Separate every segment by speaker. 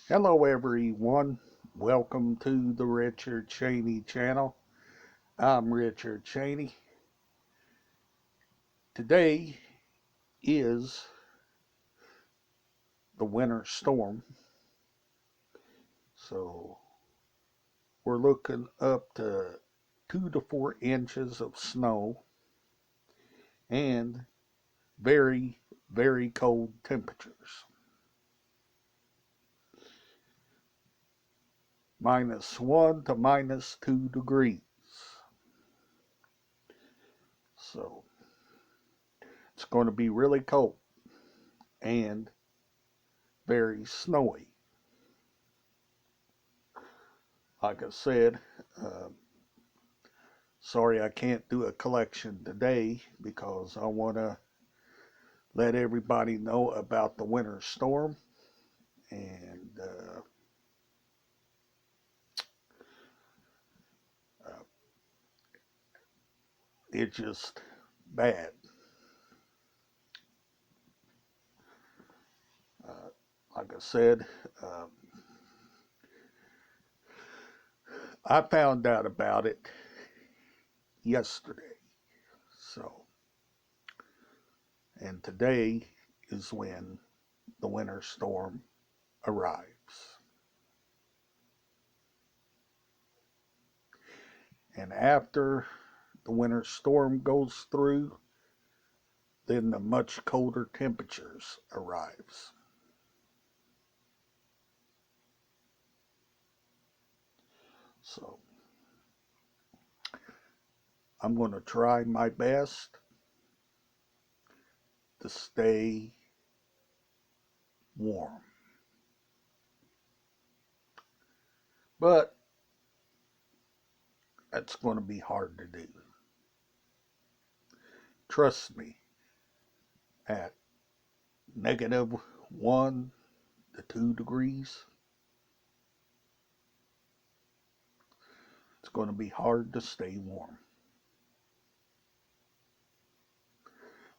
Speaker 1: Hello everyone, welcome to the Richard Cheney channel. I'm Richard Cheney. Today is the winter storm, so we're looking up to 2 to 4 inches of snow and very, very cold temperatures. -1 to -2 degrees. So it's going to be really cold and very snowy. Like I said, sorry I can't do a collection today because I want to let everybody know about the winter storm. And it's just bad. Like I said, I found out about it yesterday. So, and today is when the winter storm arrives. And after the winter storm goes through, then the much colder temperatures arrives. So I'm going to try my best to stay warm. But that's going to be hard to do. Trust me, at -1 to 2 degrees, it's going to be hard to stay warm.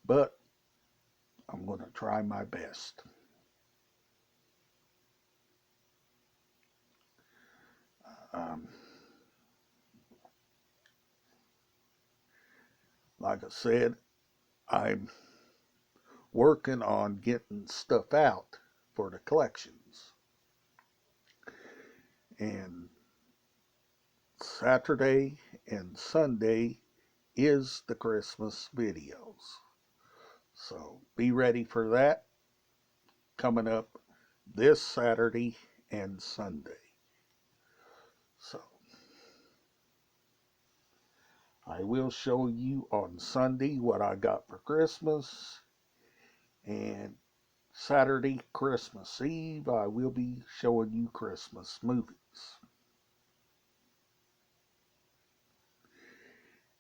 Speaker 1: But I'm going to try my best. Um, like I said, I'm working on getting stuff out for the collections. And Saturday and Sunday is the Christmas videos. So be ready for that coming up this Saturday and Sunday. So I will show you on Sunday what I got for Christmas, and Saturday, Christmas Eve, I will be showing you Christmas movies.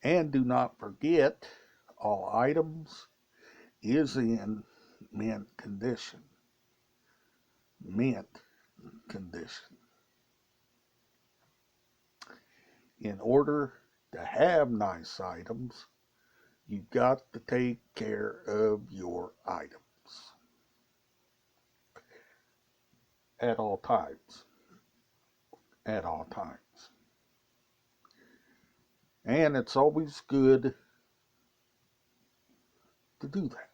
Speaker 1: And do not forget, all items is in mint condition. Mint condition. In order to have nice items, you've got to take care of your items at all times. At all times. And it's always good to do that.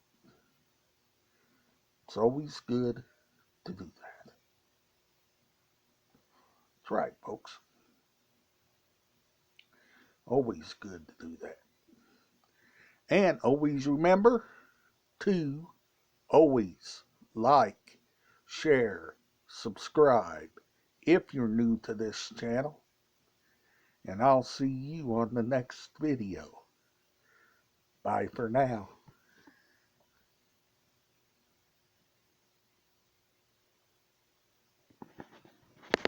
Speaker 1: It's always good to do that. That's right, folks. Always good to do that. And always remember to always like, share, subscribe if you're new to this channel. And I'll see you on the next video. Bye for now.